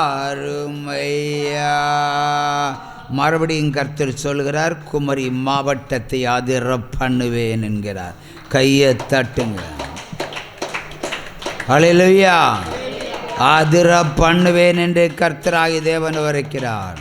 அருமையா. மறுபடியும் கர்த்தர் சொல்கிறார், குமரி மாவட்டத்தை அதிர பண்ணுவேன் என்கிறார். கையை தட்டுங்க. ஹல்லேலூயா. அதிர பண்ணுவேன் என்று கர்த்தராகிய தேவன் உரைக்கிறார்.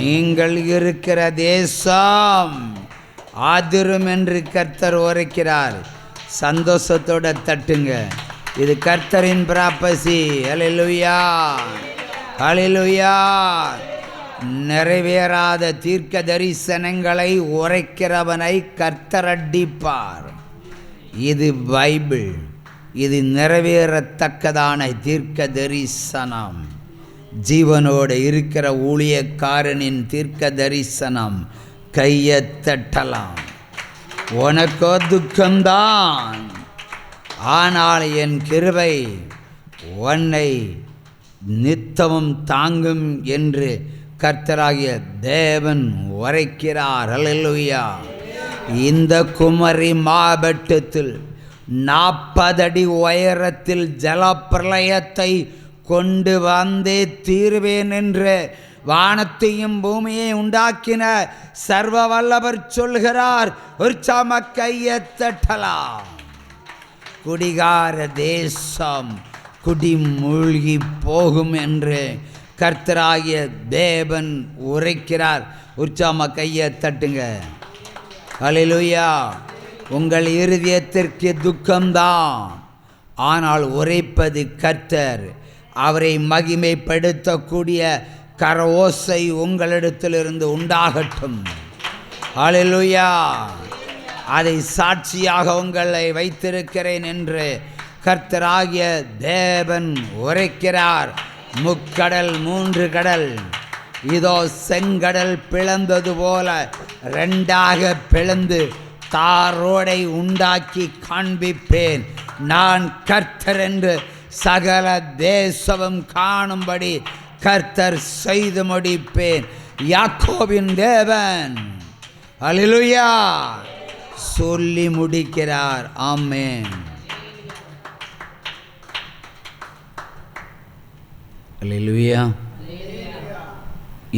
நீங்கள் இருக்கிற தேசம் அதிரும் என்று கர்த்தர் உரைக்கிறார். சந்தோஷத்தோட தட்டுங்க. இது கர்த்தரின் பிராப்பசி. ஹல்லேலூயா, ஹல்லேலூயா. நிறைவேறாத தீர்க்க தரிசனங்களை உரைக்கிறவனை கர்த்தர் அடிப்பார். இது பைபிள். இது நிறைவேறத்தக்கதான தீர்க்க தரிசனம். ஜீவனோடு இருக்கிற ஊழியக்காரனின் தீர்க்க தரிசனம். கையை தட்டலாம். உனக்கோ துக்கம்தான், ஆனால் என் கிருபை உன்னை நித்தமும் தாங்கும் என்று கர்த்தராகிய தேவன் உரைக்கிறார். ஹல்லேலூயா. இந்த குமரி மாவட்டத்தில் 40 அடி உயரத்தில் ஜலப்பிரளயத்தை கொண்டு வந்தே தீர்வேன் என்று வானத்தையும் பூமியை உண்டாக்கின சர்வ வல்லவர் சொல்கிறார். உற்சாக கையை தட்டலாம். குடிகார தேசம் குடி மூழ்கி போகும் என்று கர்த்தராகிய தேவன் உரைக்கிறார். உற்சாக கையை தட்டுங்க. ஹல்லேலூயா. உங்கள் இருதயத்திற்கு துக்கம்தான், ஆனால் உரைப்பது கர்த்தர். அவரை மகிமைப்படுத்தக்கூடிய கரஓசை உங்களிடத்திலிருந்து உண்டாகட்டும். ஹல்லேலூயா. அதை சாட்சியாக உங்களை வைத்திருக்கிறேன் என்று கர்த்தராகிய தேவன் உரைக்கிறார். முக்கடல் 3 கடல் இதோ செங்கடல் பிளந்தது போல 2ஆக பிளந்து தாரோடை உண்டாக்கி காண்பிப்பேன். நான் கர்த்தர் என்று சகல தேசமும் காணும்படி கர்த்தர் செய்து முடிப்பேன். யாக்கோபின் தேவன் ஹல்லேலூயா சொல்லி முடிக்கிறார். ஆமென். ஹல்லேலூயா.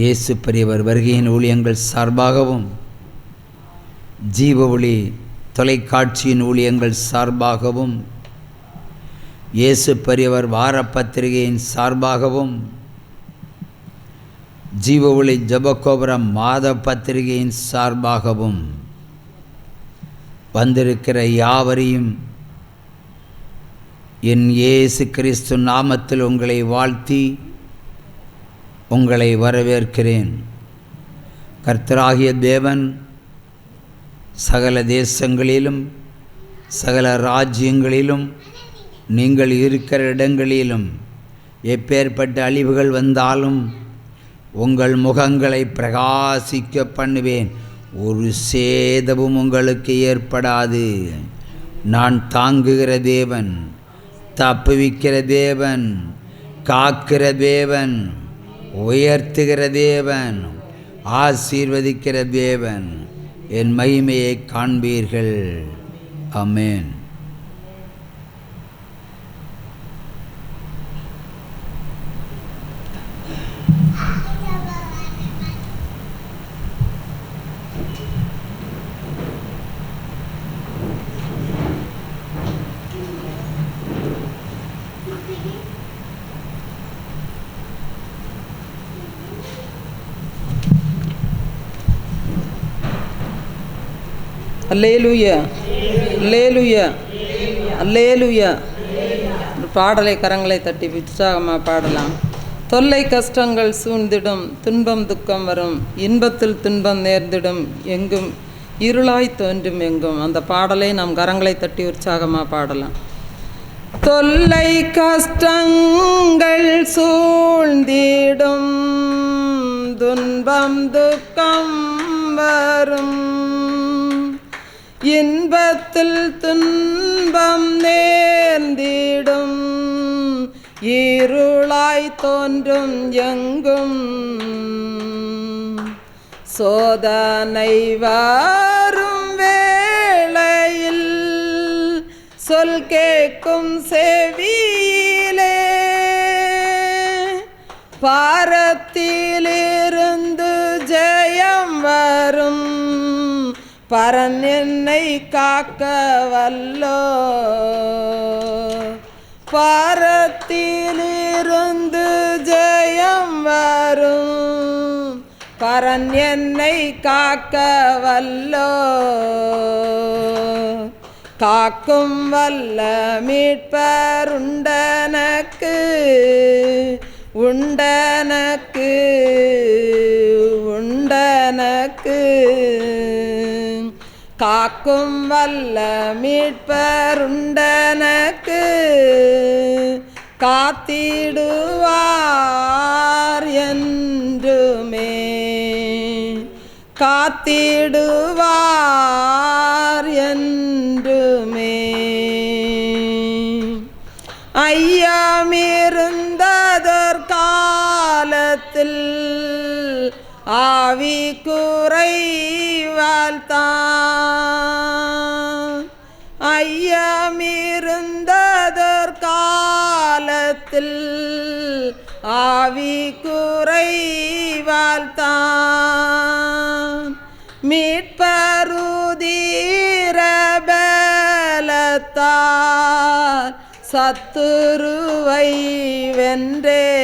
இயேசு பெரியவர் வருகையின் ஊழியங்கள் சார்பாகவும், ஜீவ ஒளி தொலைக்காட்சியின் ஊழியங்கள் சார்பாகவும், இயேசு பெரியவர் வார பத்திரிகையின் சார்பாகவும், ஜீவ ஒளி ஜெபகோபுரம் மாத பத்திரிகையின் சார்பாகவும் வந்திருக்கிற யாவரையும் என் இயேசு கிறிஸ்து நாமத்தில் உங்களை வாழ்த்தி உங்களை வரவேற்கிறேன். கர்த்தராகிய தேவன் சகல தேசங்களிலும் சகல ராஜ்யங்களிலும் நீங்கள் இருக்கிற இடங்களிலும் எப்பேற்பட்ட அழிவுகள் வந்தாலும் உங்கள் முகங்களை பிரகாசிக்க பண்ணுவேன். ஒரு சேதமும் உங்களுக்கு ஏற்படாது. நான் தாங்குகிற தேவன், தப்புவிக்கிற தேவன், காக்கிற தேவன், உயர்த்துகிற தேவன், ஆசீர்வதிக்கிற தேவன். என் மகிமையை காண்பீர்கள். ஆமென். அல்லேலூயா, அல்லேலூயா, அல்லேலூயா. பாடலை கரங்களை தட்டி உற்சாகமாக பாடலாம். தொல்லை கஷ்டங்கள் சூழ்ந்திடும், துன்பம் துக்கம் வரும், இன்பத்தில் துன்பம் நேர்ந்திடும், எங்கும் இருளாய் தோன்றும் எங்கும். அந்த பாடலை நாம் கரங்களை தட்டி உற்சாகமாக பாடலாம். தொல்லை கஷ்டங்கள் சூழ்ந்திடும், துன்பம் துக்கம் வரும், இன்பத்தில் துன்பம் நேர்ந்திடும், இருளாய் தோன்றும் எங்கும். சோதனை வரும் வேளையில் சொல் கேட்கும் செவியிலே பாரத்திலிருந்து ஜெயம் வரும் பரன் என்னை காக்க வல்லோ. பாரத்திலிருந்து ஜெயம் வரும் பரன் என்னை காக்க வல்லோ. காக்கும் வல்ல மீட்பர் உண்டனக்கு உண்டனக்கு உண்டனக்கு. காக்கும் வல்ல மீட்பர் உண்டனக்கு காத்திடுவார் என்றுமே காத்திடுவார் என்றுமே. ஐயமிருந்ததோர் காலத்தில் ஆவி குறைவால்தான். ஐயமிருந்ததோர் காலத்தில் ஆவி குறைவால்தான். மீட்பருதீர பலத்தால் சத்துருவை வென்றேன்.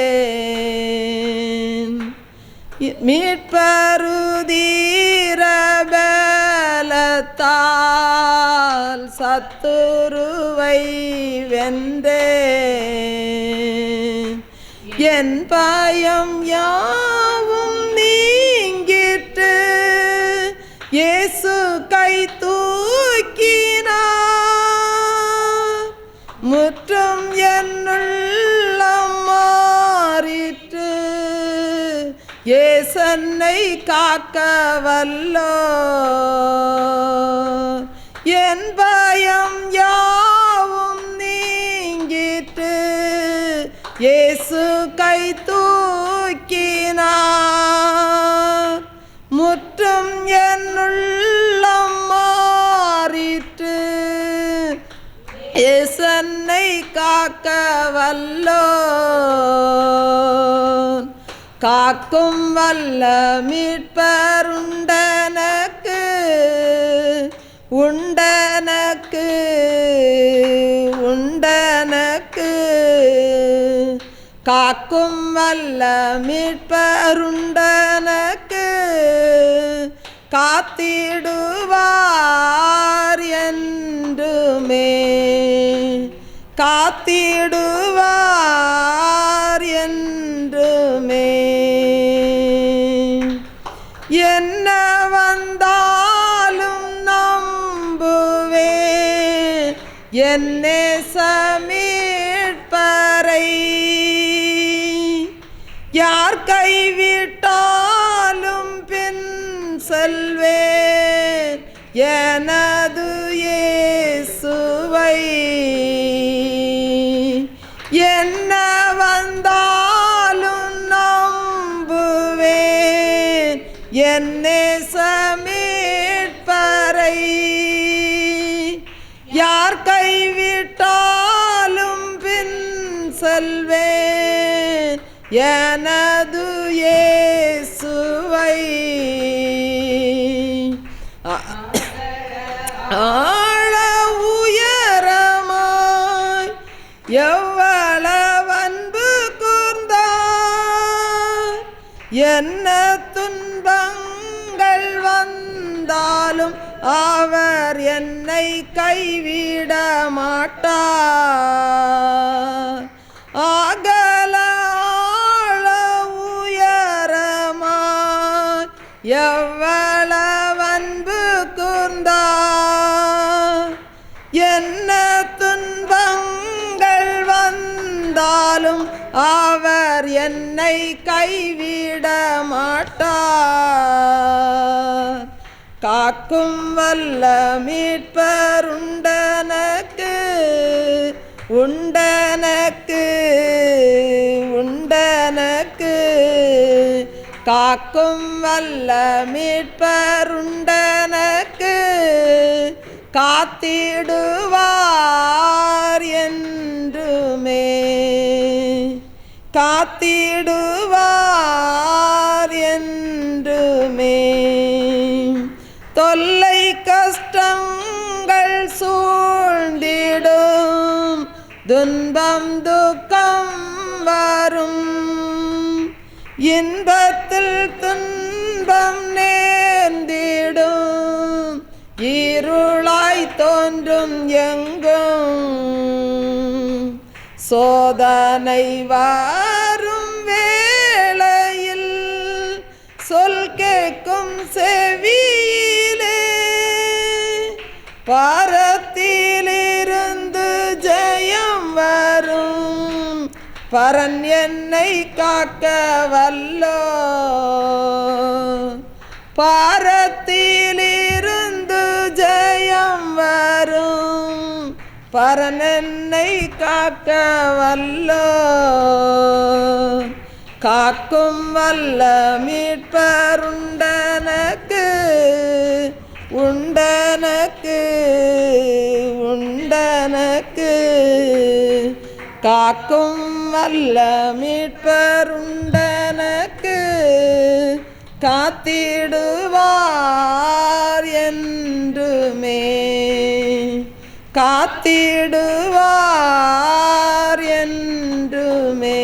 மீட்பருதீர பலத்தால் சத்துருவை வென்றேன். என் பயம் யாவும் நீங்கிட்டு இயேசு கை தூக்கினார். முற்றும் என்னுள்ளம் மாறிற்று இயேசன்னை காக்க வல்லோ. என் பயம் யாவும் நீங்கிட்டு இயேசு கை தூக்கினார். முற்றும் என்னுள்ளம் மாறிற்று இயேசன்னை காக்க வல்லோ. காக்கும் வல்ல மீட்பர் உண்டனக்கு உண்டனக்கு உண்டனக்கு. காக்கும் வல்ல மீட்பர் உண்டனக்கு காத்திடுவார் என்றுமே காத்திடுவார் என்றுமே. என்ன வந்தாலும் நம்புவேன் என் நேசமீட்பரை. யார் கைவிட்டாலும் பின் செல்வேன் எனது இயேசுவை. என்ன வந்தாலும் நம்புவேன் என் நேசமீட்பரை. யார் கைவிட்டாலும் பின் செல்வேன் எனது இயேசுவை. ஆழ உயரமாய் எவ்வளவு அன்பு கூர்ந்தார். என்ன துன்பங்கள் வந்தாலும் அவர் என்னை கைவிட மாட்டார். அகல ஆழ உயரமாய் எவ்வளவு அன்பு கூர்ந்தார். என்ன துன்பங்கள் வந்தாலும் அவர் என்னை கைவிட மாட்டார். காக்கும் வல்ல மீட்பர் உண்டனக்கு உண்டனக்கு உண்டனக்கு. காக்கும் வல்ல மீட்பர் உண்டனக்கு காத்திடுவார் என்றுமே காத்திடுவார் என்றுமே. தொல்லை கஷ்டங்கள் சூழ்ந்திடும், துன்பம் துக்கம் வரும், இன்பத்தில் துன்பம் நேர்ந்திடும், இருளாய் தோன்றும் எங்கும். சோதனை வரும் வேளையில் சொல் கேட்கும் செவியிலே, பாரத்திலிருந்து ஜெயம் வரும், பரன் என்னை காக்க வல்லோ. பாரத்திலிருந்து ஜெயம் வரும், பரன் என்னை காக்க வல்லோ. காக்கும் வல்ல மீட்பர் உண்டனக்கு, உண்டனக்கு, உண்டனக்கு. காக்கும் வல்ல மீட்பர் உண்டனக்கு, காத்திடுவார் என்றுமே, காத்திடுவார் என்றுமே.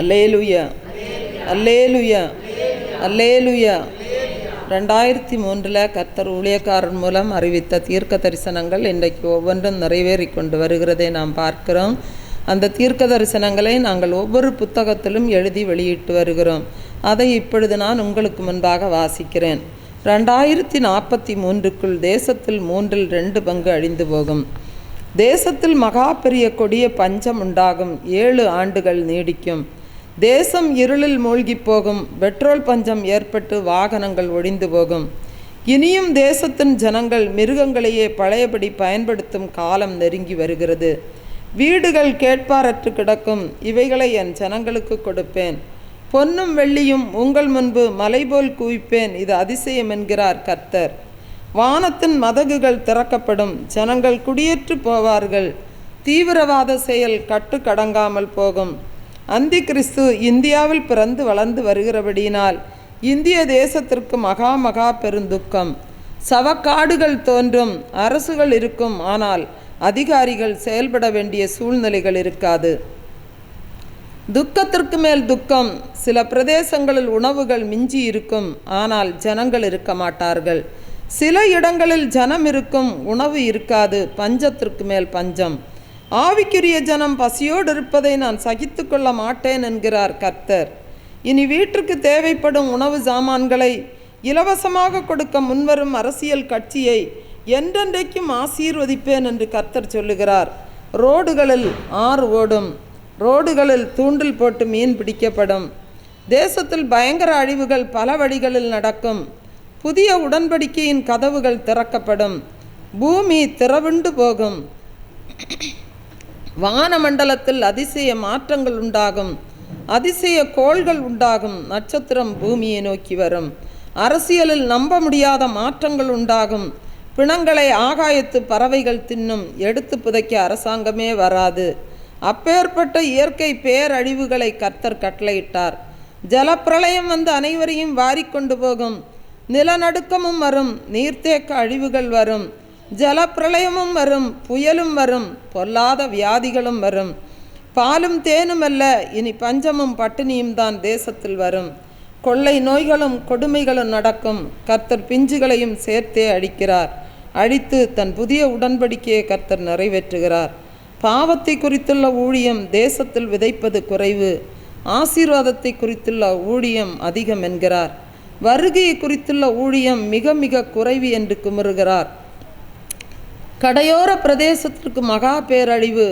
அல்லேலூயா, அல்லேலூயா, அல்லேலூயா. 2003 கர்த்தர் ஊழியக்காரர் மூலம் அறிவித்த தீர்க்க தரிசனங்கள் இன்றைக்கு ஒவ்வொன்றும் நிறைவேறி கொண்டு வருகிறதை நாம் பார்க்கிறோம். அந்த தீர்க்க தரிசனங்களை நாங்கள் ஒவ்வொரு புத்தகத்திலும் எழுதி வெளியிட்டு வருகிறோம். அதை இப்பொழுது நான் உங்களுக்கு முன்பாக வாசிக்கிறேன். 2043க்குள் தேசத்தில் 2 பங்கு அழிந்து போகும். தேசத்தில் மகா பெரிய கொடிய பஞ்சம் உண்டாகும். 7 ஆண்டுகள் நீடிக்கும். தேசம் இருளில் மூழ்கி போகும். பெட்ரோல் பஞ்சம் ஏற்பட்டு வாகனங்கள் ஒழிந்து போகும். இனியும் தேசத்தின் ஜனங்கள் மிருகங்களையே பழையபடி பயன்படுத்தும் காலம் நெருங்கி வருகிறது. வீடுகள் கேட்பாரற்று கிடக்கும். இவைகளை என் ஜனங்களுக்கு கொடுப்பேன். பொன்னும் வெள்ளியும் உங்கள் முன்பு மலைபோல் குவிப்பேன். இது அதிசயம் என்கிறார் கர்த்தர். வானத்தின் மதகுகள் திறக்கப்படும். ஜனங்கள் குடியேற்று போவார்கள். தீவிரவாத செயல் கட்டுக்கடங்காமல் போகும். அந்தி கிறிஸ்து இந்தியாவில் பிறந்து வளர்ந்து வருகிறபடியினால் இந்திய தேசத்திற்கு மகா பெருந்துக்கம். சவக்காடுகள் தோன்றும். அரசுகள் இருக்கும், ஆனால் அதிகாரிகள் செயல்பட வேண்டிய சூழ்நிலைகள் இருக்காது. துக்கத்திற்கு மேல் துக்கம். சில பிரதேசங்களில் உணவுகள் மிஞ்சி இருக்கும், ஆனால் ஜனங்கள் இருக்க மாட்டார்கள். சில இடங்களில் ஜனம் இருக்கும், உணவு இருக்காது. பஞ்சத்திற்கு மேல் பஞ்சம். ஆவிக்குரிய ஜனம் பசியோடு இருப்பதை நான் சகித்து கொள்ள மாட்டேன் என்கிறார் கர்த்தர். இனி வீட்டுக்கு தேவைப்படும் உணவு சாமான்களை இலவசமாக கொடுக்க முன்வரும் அரசியல் கட்சியை என்றென்றைக்கும் ஆசீர்வதிப்பேன் என்று கர்த்தர் சொல்லுகிறார். ரோடுகளில் ஆறு ஓடும். ரோடுகளில் தூண்டில் போட்டு மீன் பிடிக்கப்படும். தேசத்தில் பயங்கர அழிவுகள் பல வழிகளில் நடக்கும். புதிய உடன்படிக்கையின் கதவுகள் திறக்கப்படும். பூமி திறவுண்டு போகும். வானமண்டலத்தில் அதிசய மாற்றங்கள் உண்டாகும். அதிசய கோள்கள் உண்டாகும். நட்சத்திரம் பூமியை நோக்கி வரும். அரசியலில் நம்ப முடியாத மாற்றங்கள் உண்டாகும். பிணங்களை ஆகாயத்து பறவைகள் தின்னும். எடுத்து புதைக்க அரசாங்கமே வராது. அப்பேற்பட்ட இயற்கை பேரழிவுகளை கர்த்தர் கட்டளையிட்டார். ஜலப்பிரளயம் வந்து அனைவரையும் வாரிக்கொண்டு போகும். நிலநடுக்கமும் வரும். நீர்த்தேக்க அழிவுகள் வரும். ஜலப்பிரளயமும் வரும். புயலும் வரும். பொல்லாத வியாதிகளும் வரும். பாலும் தேனும் அல்ல, இனி பஞ்சமும் பட்டினியும் தான் தேசத்தில் வரும். கொள்ளை நோய்களும் கொடுமைகளும் நடக்கும். கர்த்தர் பிஞ்சுகளையும் சேர்த்தே அழிக்கிறார். அழித்து தன் புதிய உடன்படிக்கையை கர்த்தர் நிறைவேற்றுகிறார். பாவத்தை குறித்துள்ள ஊழியம் தேசத்தில் விதைப்பது குறைவு, ஆசீர்வாதத்தை குறித்துள்ள ஊழியம் அதிகம் என்கிறார். வருகையை குறித்துள்ள ஊழியம் மிக மிக குறைவு என்று குமுறுகிறார். கடையோர பிரதேசத்திற்கு மகா பேரழிவு.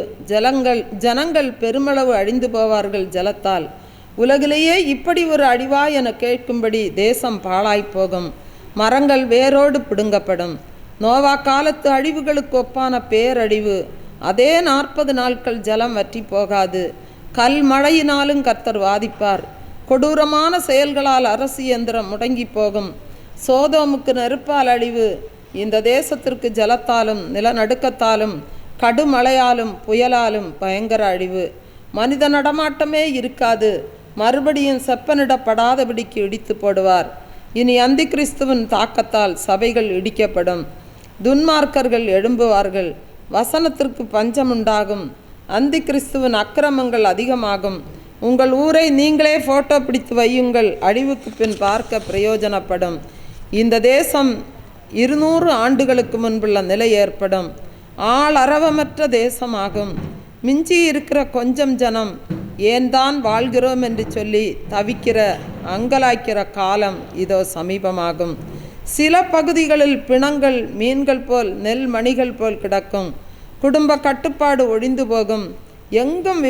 ஜனங்கள் பெருமளவு அழிந்து போவார்கள் ஜலத்தால். உலகிலேயே இப்படி ஒரு அழிவா என கேட்கும்படி தேசம் பாழாய்ப்போகும். மரங்கள் வேரோடு பிடுங்கப்படும். நோவா காலத்து அழிவுகளுக்கு ஒப்பான பேரழிவு. அதே 40 நாட்கள் ஜலம் வற்றி போகாது. கல் மழையினாலும் கர்த்தர் வாதிப்பார். கொடூரமான செயல்களால் அரசு இயந்திரம் முடங்கி போகும். சோதோமுக்கு நெருப்பால் அழிவு. இந்த தேசத்திற்கு ஜலத்தாலும் நிலநடுக்கத்தாலும் கடுமழையாலும் புயலாலும் பயங்கர அழிவு. மனித நடமாட்டமே இருக்காது. மறுபடியும் செப்பனிடப்படாதபடிக்கு இடித்து போடுவார். இனி அந்தி கிறிஸ்துவின் தாக்கத்தால் சபைகள் இடிக்கப்படும். துன்மார்க்கர்கள் எழும்புவார்கள். வசனத்திற்கு பஞ்சம் உண்டாகும். அந்தி கிறிஸ்துவின் அக்கிரமங்கள் அதிகமாகும். உங்கள் ஊரை நீங்களே ஃபோட்டோ பிடித்து வையுங்கள், அழிவுக்கு பின் பார்க்க பிரயோஜனப்படும். இந்த தேசம் 200 ஆண்டுகளுக்கு முன்புள்ள நிலை ஏற்படும். ஆளரவமற்ற தேசமாகும். மிஞ்சி இருக்கிற கொஞ்சம் ஜனம் ஏன்தான் வாழ்கிறோம் என்று சொல்லி தவிக்கிற அங்கலாய்க்கிற காலம் இதோ சமீபமாகும். சில பகுதிகளில் பிணங்கள் மீன்கள் போல் நெல் மணிகள் போல் கிடக்கும். குடும்ப கட்டுப்பாடு ஒழிந்து போகும். எங்கும்